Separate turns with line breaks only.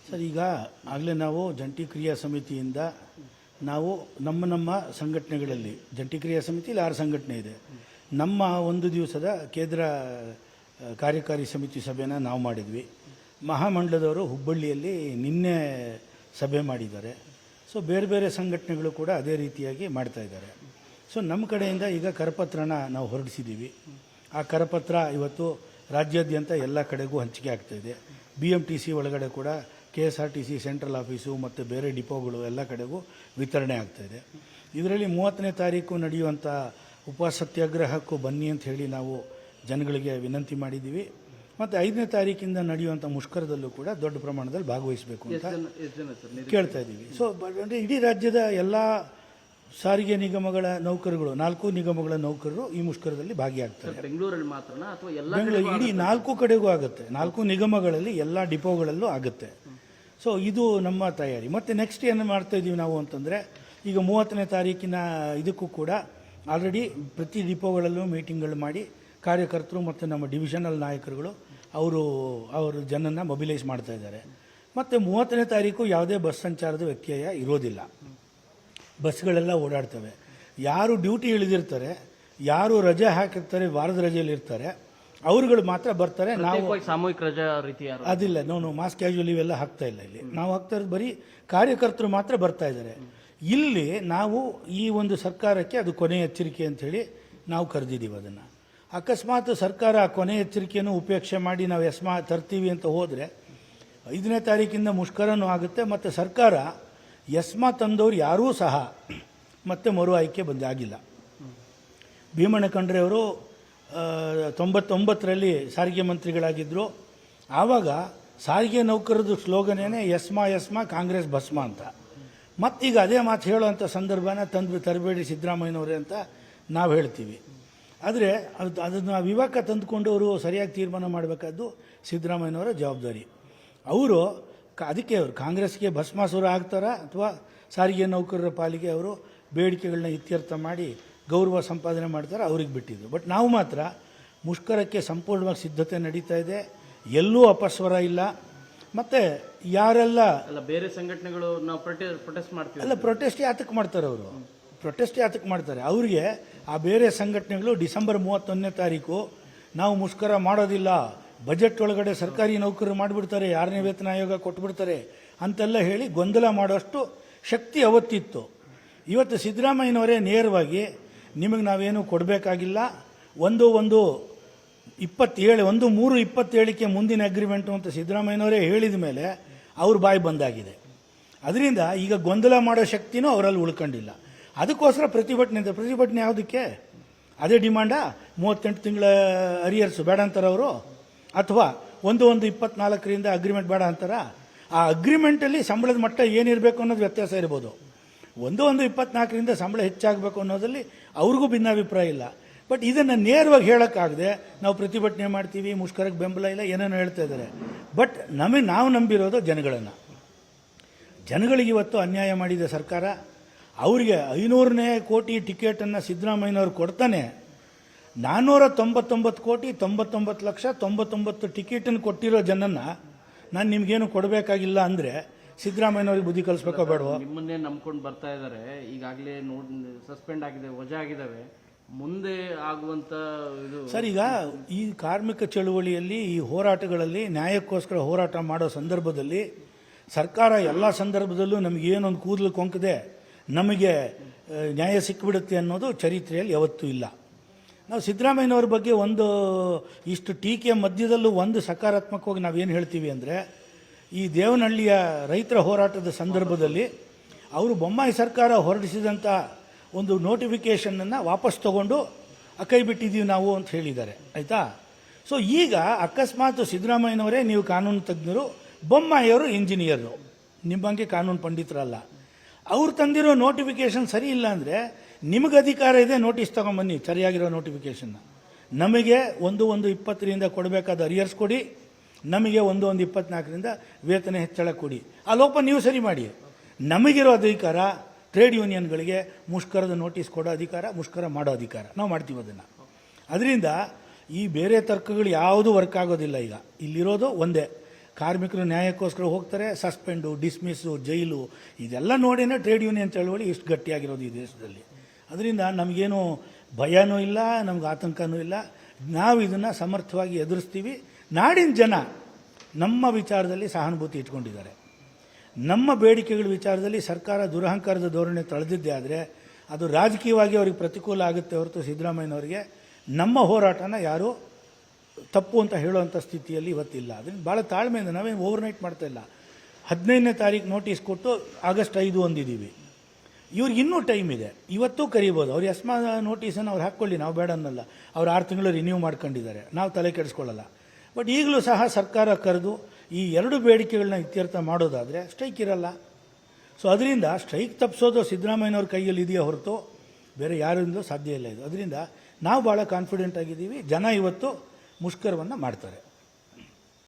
Sir, ಈಗ ಆಗಲೇ ನಾವು ಜಂಟಿ ಕ್ರಿಯಾ ಸಮಿತಿಯಿಂದ ನಾವು ನಮ್ಮ ಸಂಘಟನೆಗಳಲ್ಲಿ ಜಂಟಿ ಕ್ರಿಯಾ ಸಮಿತಿಯಲ್ಲಿ 6 ಸಂಘಟನೆ ಇದೆ. ನಮ್ಮ ಒಂದು ದಿವಸದ ಕೇಂದ್ರ ಕಾರ್ಯಕಾರಿ ಸಮಿತಿ ಸಭೆನ ನಾವು ಮಾಡಿದ್ವಿ. ಮಹಾಮಂಡಲದವರು ಹುಬ್ಬಳ್ಳಿಯಲ್ಲಿ ನಿನ್ನೆ ಸಭೆ ಮಾಡಿದ್ದಾರೆ. ಸೊ ಬೇರೆ ಬೇರೆ ಸಂಘಟನೆಗಳು ಕೂಡ ಅದೇ ರೀತಿಯಾಗಿ ಮಾಡ್ತಾ ಇದ್ದಾರೆ. ಸೊ ನಮ್ಮ ಕಡೆಯಿಂದ ಈಗ ಕರಪತ್ರನ ನಾವು ಹೊರಡಿಸಿದ್ದೀವಿ. ಆ ಕರಪತ್ರ ಇವತ್ತು ರಾಜ್ಯಾದ್ಯಂತ ಎಲ್ಲ ಕಡೆಗೂ ಹಂಚಿಕೆ ಆಗ್ತಾಯಿದೆ. BMTC ಒಳಗಡೆ ಕೂಡ KSRTC ಸೆಂಟ್ರಲ್ ಆಫೀಸು ಮತ್ತು ಬೇರೆ ಡಿಪೋಗಳು ಎಲ್ಲ ಕಡೆಗೂ ವಿತರಣೆ ಆಗ್ತಾಯಿದೆ. ಇದರಲ್ಲಿ 30ನೇ ತಾರೀಕು ನಡೆಯುವಂಥ ಉಪವಾಸ ಸತ್ಯಾಗ್ರಹಕ್ಕೂ ಬನ್ನಿ ಅಂತ ಹೇಳಿ ನಾವು ಜನಗಳಿಗೆ ವಿನಂತಿ ಮಾಡಿದ್ದೀವಿ. ಮತ್ತು 5ನೇ ತಾರೀಕಿಂದ ನಡೆಯುವಂಥ ಮುಷ್ಕರದಲ್ಲೂ ಕೂಡ ದೊಡ್ಡ ಪ್ರಮಾಣದಲ್ಲಿ ಭಾಗವಹಿಸಬೇಕು ಅಂತ ಕೇಳ್ತಾ ಇದ್ದೀವಿ. ಸೊ ಅಂದರೆ ಇಡೀ ರಾಜ್ಯದ ಎಲ್ಲ ಸಾರಿಗೆ ನಿಗಮಗಳ ನೌಕರರು 4 ನಿಗಮಗಳ ನೌಕರರು ಈ ಮುಷ್ಕರದಲ್ಲಿ ಭಾಗಿಯಾಗ್ತಾರೆ.
ಬೆಂಗಳೂರಲ್ಲಿ ಮಾತ್ರನಾ ಅಥವಾ ಎಲ್ಲ
ಬೆಂಗಳೂರು ಇಡೀ 4 ಕಡೆಗೂ ಆಗುತ್ತೆ. 4 ನಿಗಮಗಳಲ್ಲಿ ಎಲ್ಲ ಡಿಪೋಗಳಲ್ಲೂ ಆಗುತ್ತೆ. ಸೊ ಇದು ನಮ್ಮ ತಯಾರಿ. ಮತ್ತು ನೆಕ್ಸ್ಟ್ ಏನು ಮಾಡ್ತಾ ಇದ್ದೀವಿ ನಾವು ಅಂತಂದರೆ, ಈಗ 30ನೇ ತಾರೀಕಿನ ಇದಕ್ಕೂ ಕೂಡ ಆಲ್ರೆಡಿ ಪ್ರತಿ ಡಿಪೋಗಳಲ್ಲೂ ಮೀಟಿಂಗ್ಗಳು ಮಾಡಿ ಕಾರ್ಯಕರ್ತರು ಮತ್ತು ನಮ್ಮ ಡಿವಿಷನಲ್ ನಾಯಕರುಗಳು ಅವರು ಜನನ ಮೊಬಿಲೈಸ್ ಮಾಡ್ತಾ ಇದ್ದಾರೆ. ಮತ್ತು 30ನೇ ತಾರೀಕು ಯಾವುದೇ ಬಸ್ ಸಂಚಾರದ ವ್ಯತ್ಯಯ ಇರೋದಿಲ್ಲ. ಬಸ್ಗಳೆಲ್ಲ ಓಡಾಡ್ತವೆ. ಯಾರು ಡ್ಯೂಟಿ ಇಳಿದಿರ್ತಾರೆ, ಯಾರು ರಜೆ ಹಾಕಿರ್ತಾರೆ, ವಾರದ ರಜೆಯಲ್ಲಿ ಇರ್ತಾರೆ, ಅವರುಗಳು ಮಾತ್ರ ಬರ್ತಾರೆ. ನಾವು
ಸಾಮೂಹಿಕ ರಜಾ ರೀತಿ
ಅದಿಲ್ಲ. ನಾವು ಮಾಸ್ ಕ್ಯಾಶುವಲ್ ಇವೆಲ್ಲ ಹಾಕ್ತಾ ಇಲ್ಲ. ಇಲ್ಲಿ ನಾವು ಹಾಕ್ತಾ ಇರೋದು ಬರೀ ಕಾರ್ಯಕರ್ತರು ಮಾತ್ರ ಬರ್ತಾ ಇದ್ದಾರೆ. ಇಲ್ಲಿ ನಾವು ಈ ಒಂದು ಸರ್ಕಾರಕ್ಕೆ ಅದು ಕೊನೆ ಎಚ್ಚರಿಕೆ ಅಂಥೇಳಿ ನಾವು ಕರೆದಿದ್ದೀವಿ. ಅದನ್ನು ಅಕಸ್ಮಾತ್ ಸರ್ಕಾರ ಕೊನೆ ಎಚ್ಚರಿಕೆಯನ್ನು ಉಪೇಕ್ಷೆ ಮಾಡಿ ನಾವು ಎಸ್ಮಾ ತರ್ತೀವಿ ಅಂತ ಹೋದರೆ 5ನೇ ತಾರೀಕಿಂದ ಮುಷ್ಕರನೂ ಆಗುತ್ತೆ. ಮತ್ತು ಸರ್ಕಾರ ಎಸ್ಮಾ ತಂದವರು ಯಾರೂ ಸಹ ಮತ್ತೆ ಮರು ಆಯ್ಕೆ ಆಗಿಲ್ಲ. ಭೀಮಣ್ಣ ಖಂಡ್ರೆ ಅವರು 99ರಲ್ಲಿ ಸಾರಿಗೆ ಮಂತ್ರಿಗಳಾಗಿದ್ದರು. ಆವಾಗ ಸಾರಿಗೆ ನೌಕರದ್ದು ಸ್ಲೋಗನೇನೆ ಎಸ್ಮಾ ಎಸ್ಮಾ ಕಾಂಗ್ರೆಸ್ ಭಸ್ಮ ಅಂತ. ಮತ್ತೀಗ ಅದೇ ಮಾತು ಹೇಳುವಂಥ ಸಂದರ್ಭನ ತರಬೇಡಿ ಸಿದ್ದರಾಮಯ್ಯನವರೇ ಅಂತ ನಾವು ಹೇಳ್ತೀವಿ. ಆದರೆ ಅದನ್ನು ವಿವೇಕ ತಂದುಕೊಂಡು ಅವರು ಸರಿಯಾಗಿ ತೀರ್ಮಾನ ಮಾಡಬೇಕಾದ್ದು ಸಿದ್ದರಾಮಯ್ಯನವರ ಜವಾಬ್ದಾರಿ. ಅವರು ಅದಕ್ಕೆ ಅವರು ಕಾಂಗ್ರೆಸ್ಗೆ ಭಸ್ಮಾಸುರ ಆಗ್ತಾರಾ ಅಥವಾ ಸಾರಿಗೆ ನೌಕರರ ಪಾಲಿಗೆ ಅವರು ಬೇಡಿಕೆಗಳನ್ನ ಇತ್ಯರ್ಥ ಮಾಡಿ ಗೌರವ ಸಂಪಾದನೆ ಮಾಡ್ತಾರೆ, ಅವ್ರಿಗೆ ಬಿಟ್ಟಿದ್ದು. ಬಟ್ ನಾವು ಮಾತ್ರ ಮುಷ್ಕರಕ್ಕೆ ಸಂಪೂರ್ಣವಾಗಿ ಸಿದ್ಧತೆ ನಡೀತಾ ಇದೆ. ಎಲ್ಲೂ ಅಪಸ್ವರ ಇಲ್ಲ. ಮತ್ತು ಯಾರೆಲ್ಲ
ಬೇರೆ ಸಂಘಟನೆಗಳು ನಾವು ಪ್ರೊಟೆಸ್ಟ್ ಮಾಡ್ತೀವಿ
ಅಲ್ಲ, ಪ್ರೊಟೆಸ್ಟ್ ಯಾತಕ್ಕೆ ಮಾಡ್ತಾರೆ ಅವರು? ಪ್ರೊಟೆಸ್ಟ್ ಯಾತಕ್ಕೆ ಮಾಡ್ತಾರೆ? ಅವರಿಗೆ ಆ ಬೇರೆ ಸಂಘಟನೆಗಳು ಡಿಸೆಂಬರ್ 31ನೇ ತಾರೀಕು ನಾವು ಮುಷ್ಕರ ಮಾಡೋದಿಲ್ಲ, ಬಜೆಟ್ ಒಳಗಡೆ ಸರ್ಕಾರಿ ನೌಕರರು ಮಾಡಿಬಿಡ್ತಾರೆ, 6ನೇ ವೇತನ ಆಯೋಗ ಕೊಟ್ಬಿಡ್ತಾರೆ ಅಂತೆಲ್ಲ ಹೇಳಿ ಗೊಂದಲ ಮಾಡೋಷ್ಟು ಶಕ್ತಿ ಅವತ್ತಿತ್ತು. ಇವತ್ತು ಸಿದ್ದರಾಮಯ್ಯನವರೇ ನೇರವಾಗಿ ನಿಮಗೆ ನಾವೇನು ಕೊಡಬೇಕಾಗಿಲ್ಲ, 1/3/27ಕ್ಕೆ ಮುಂದಿನ ಅಗ್ರಿಮೆಂಟು ಅಂತ ಸಿದ್ದರಾಮಯ್ಯನವರೇ ಹೇಳಿದ ಮೇಲೆ ಅವ್ರ ಬಾಯಿ ಬಂದಾಗಿದೆ. ಅದರಿಂದ ಈಗ ಗೊಂದಲ ಮಾಡೋ ಶಕ್ತಿನೂ ಅವರಲ್ಲಿ ಉಳ್ಕೊಂಡಿಲ್ಲ. ಅದಕ್ಕೋಸ್ಕರ ಪ್ರತಿಭಟನೆ ಯಾವುದಕ್ಕೆ? ಅದೇ ಡಿಮಾಂಡಾ? 38 ತಿಂಗಳ ಅರಿಯರ್ಸ್ ಬೇಡ ಅಂತಾರೆ ಅವರು, ಅಥವಾ 1/1/24ರಿಂದ ಅಗ್ರಿಮೆಂಟ್ ಬೇಡ ಅಂತಾರ? ಆ ಅಗ್ರಿಮೆಂಟಲ್ಲಿ ಸಂಬಳದ ಮಟ್ಟ ಏನಿರಬೇಕು ಅನ್ನೋದು ವ್ಯತ್ಯಾಸ ಇರ್ಬೋದು. 1/1/24ರಿಂದ ಸಂಬಳ ಹೆಚ್ಚಾಗಬೇಕು ಅನ್ನೋದಲ್ಲಿ ಅವ್ರಿಗೂ ಭಿನ್ನಾಭಿಪ್ರಾಯ ಇಲ್ಲ. ಬಟ್ ಇದನ್ನು ನೇರವಾಗಿ ಹೇಳೋಕ್ಕಾಗದೆ ನಾವು ಪ್ರತಿಭಟನೆ ಮಾಡ್ತೀವಿ, ಮುಷ್ಕರಕ್ಕೆ ಬೆಂಬಲ ಇಲ್ಲ, ಏನೇನೋ ಹೇಳ್ತಾ ಇದ್ದಾರೆ. ಬಟ್ ನಾವು ನಂಬಿರೋದು ಜನಗಳಿಗೆ ಇವತ್ತು ಅನ್ಯಾಯ ಮಾಡಿದ ಸರ್ಕಾರ. ಅವರಿಗೆ 500ನೇ ಕೋಟಿ ಟಿಕೆಟನ್ನು ಸಿದ್ದರಾಮಯ್ಯನವ್ರು ಕೊಡ್ತಾನೆ 499 ಕೋಟಿ 99 ಲಕ್ಷ 99 ಟಿಕೆಟನ್ನು ಕೊಟ್ಟಿರೋ ಜನನ್ನ ನಾನು ನಿಮ್ಗೇನು ಕೊಡಬೇಕಾಗಿಲ್ಲ ಅಂದರೆ ಸಿದ್ದರಾಮಯ್ಯನವ್ರಿಗೆ ಬುದ್ಧಿ ಕಲಿಸ್ಬೇಕೋ ಬೇಡವೋ?
ನಿಮ್ಮನ್ನೇ ನಂಬ್ಕೊಂಡು ಬರ್ತಾ ಇದ್ದಾರೆ. ಈಗಾಗಲೇ ಸಸ್ಪೆಂಡ್ ಆಗಿದೆ, ವಜಾ ಆಗಿದ್ದಾವೆ. ಮುಂದೆ ಆಗುವಂಥ ಇದು
ಸರ್, ಈಗ ಈ ಕಾರ್ಮಿಕ ಚಳುವಳಿಯಲ್ಲಿ ಈ ಹೋರಾಟಗಳಲ್ಲಿ ನ್ಯಾಯಕ್ಕೋಸ್ಕರ ಹೋರಾಟ ಮಾಡೋ ಸಂದರ್ಭದಲ್ಲಿ ಸರ್ಕಾರ ಎಲ್ಲ ಸಂದರ್ಭದಲ್ಲೂ ನಮಗೇನೊಂದು ಕೂದಲು ಕೊಂಕದೆ ನಮಗೆ ನ್ಯಾಯ ಸಿಕ್ಕಿಬಿಡುತ್ತೆ ಅನ್ನೋದು ಚರಿತ್ರೆಯಲ್ಲಿ ಯಾವತ್ತೂ ಇಲ್ಲ. ನಾವು ಸಿದ್ದರಾಮಯ್ಯನವ್ರ ಬಗ್ಗೆ ಇಷ್ಟು ಟೀಕೆ ಮಧ್ಯದಲ್ಲೂ ಸಕಾರಾತ್ಮಕವಾಗಿ ನಾವೇನು ಹೇಳ್ತೀವಿ ಅಂದರೆ, ಈ ದೇವನಹಳ್ಳಿಯ ರೈತರ ಹೋರಾಟದ ಸಂದರ್ಭದಲ್ಲಿ ಅವರು ಬೊಮ್ಮಾಯಿ ಸರ್ಕಾರ ಹೊರಡಿಸಿದಂಥ ಒಂದು ನೋಟಿಫಿಕೇಷನನ್ನು ವಾಪಸ್ ತಗೊಂಡು ಕೈ ಬಿಟ್ಟಿದ್ದೀವಿ ನಾವು ಅಂತ ಹೇಳಿದ್ದಾರೆ. ಆಯಿತಾ? ಸೊ ಈಗ ಅಕಸ್ಮಾತ್ ಸಿದ್ದರಾಮಯ್ಯನವರೇ ನೀವು ಕಾನೂನು ತಜ್ಞರು, ಬೊಮ್ಮಾಯಿಯವರು ಇಂಜಿನಿಯರು, ನಿಮ್ಮಂಗೆ ಕಾನೂನು ಪಂಡಿತರಲ್ಲ. ಅವ್ರು ತಂದಿರೋ ನೋಟಿಫಿಕೇಷನ್ ಸರಿ ಇಲ್ಲ ಅಂದರೆ ನಿಮಗೆ ಅಧಿಕಾರ ಇದೆ, ನೋಟಿಸ್ ತೊಗೊಂಬನ್ನಿ ಸರಿಯಾಗಿರೋ ನೋಟಿಫಿಕೇಷನ್ನ. ನಮಗೆ 1/1/20ರಿಂದ ಕೊಡಬೇಕಾದ ಅರಿಯರ್ಸ್ ಕೊಡಿ, ನಮಗೆ 1/1/24ರಿಂದ ವೇತನ ಹೆಚ್ಚಳ ಕೊಡಿ. ಆ ಲೋಪ ನೀವು ಸರಿ ಮಾಡಿ. ನಮಗಿರೋ ಅಧಿಕಾರ ಟ್ರೇಡ್ ಯೂನಿಯನ್ಗಳಿಗೆ ಮುಷ್ಕರದ ನೋಟಿಸ್ ಕೊಡೋ ಅಧಿಕಾರ, ಮುಷ್ಕರ ಮಾಡೋ ಅಧಿಕಾರ ನಾವು ಮಾಡ್ತೀವಿ ಅದನ್ನು. ಅದರಿಂದ ಈ ಬೇರೆ ತರ್ಕಗಳು ಯಾವುದೂ ವರ್ಕ್ ಆಗೋದಿಲ್ಲ. ಈಗ ಇಲ್ಲಿರೋದು ಒಂದೇ, ಕಾರ್ಮಿಕರು ನ್ಯಾಯಕ್ಕೋಸ್ಕರ ಹೋಗ್ತಾರೆ, ಸಸ್ಪೆಂಡು, ಡಿಸ್ಮಿಸ್ಸು, ಜೈಲು, ಇದೆಲ್ಲ ನೋಡಿನೇ ಟ್ರೇಡ್ ಯೂನಿಯನ್ ಚಳವಳಿ ಇಷ್ಟು ಗಟ್ಟಿಯಾಗಿರೋದು ಈ ದೇಶದಲ್ಲಿ. ಅದರಿಂದ ನಮಗೇನು ಭಯನೂ ಇಲ್ಲ, ನಮ್ಗೆ ಆತಂಕನೂ ಇಲ್ಲ. ನಾವು ಇದನ್ನು ಸಮರ್ಥವಾಗಿ ಎದುರಿಸ್ತೀವಿ. ನಾಡಿನ ಜನ ನಮ್ಮ ವಿಚಾರದಲ್ಲಿ ಸಹಾನುಭೂತಿ ಇಟ್ಕೊಂಡಿದ್ದಾರೆ. ನಮ್ಮ ಬೇಡಿಕೆಗಳ ವಿಚಾರದಲ್ಲಿ ಸರ್ಕಾರ ದುರಹಂಕಾರದ ಧೋರಣೆ ತಳೆದಿದ್ದೇ ಆದರೆ ಅದು ರಾಜಕೀಯವಾಗಿ ಅವ್ರಿಗೆ ಪ್ರತಿಕೂಲ ಆಗುತ್ತೆ ಹೊರತು ಸಿದ್ದರಾಮಯ್ಯನವರಿಗೆ ನಮ್ಮ ಹೋರಾಟನ ಯಾರೂ ತಪ್ಪು ಅಂತ ಹೇಳುವಂಥ ಸ್ಥಿತಿಯಲ್ಲಿ ಇವತ್ತಿಲ್ಲ. ಅದರಿಂದ ಭಾಳ ತಾಳ್ಮೆಯಿಂದ ನಾವೇನು ಓವರ್ನೈಟ್ ಮಾಡ್ತಾ ಇಲ್ಲ. 15ನೇ ತಾರೀಕು ನೋಟಿಸ್ ಕೊಟ್ಟು ಆಗಸ್ಟ್ 5 ಅಂದಿದ್ದೀವಿ. ಇವ್ರಿಗೆ ಇನ್ನೂ ಟೈಮ್ ಇದೆ, ಇವತ್ತೂ ಕರೀಬೋದು. ಅವ್ರು ಎಸ್ಮಾ ನೋಟಿಸನ್ನು ಅವ್ರು ಹಾಕ್ಕೊಳ್ಳಿ, ನಾವು ಬೇಡ ಅನ್ನಲ್ಲ. ಅವ್ರು 6 ತಿಂಗಳು ರಿನ್ಯೂ ಮಾಡ್ಕೊಂಡಿದ್ದಾರೆ, ನಾವು ತಲೆ ಕೆಡಿಸ್ಕೊಳ್ಳಲ್ಲ. ಬಟ್ ಈಗಲೂ ಸಹ ಸರ್ಕಾರ ಕರೆದು ಈ 2 ಬೇಡಿಕೆಗಳನ್ನ ಇತ್ಯರ್ಥ ಮಾಡೋದಾದರೆ ಸ್ಟ್ರೈಕ್ ಇರಲ್ಲ. ಸೊ ಅದರಿಂದ ಸ್ಟ್ರೈಕ್ ತಪ್ಪಿಸೋದು ಸಿದ್ದರಾಮಯ್ಯನವ್ರ ಕೈಯಲ್ಲಿ ಇದೆಯಾ ಹೊರತು ಬೇರೆ ಯಾರಿಂದಲೂ ಸಾಧ್ಯ ಇಲ್ಲ ಇದು. ಅದರಿಂದ ನಾವು ಭಾಳ ಕಾನ್ಫಿಡೆಂಟ್ ಆಗಿದ್ದೀವಿ. ಜನ ಇವತ್ತು ಮುಷ್ಕರವನ್ನು ಮಾಡ್ತಾರೆ.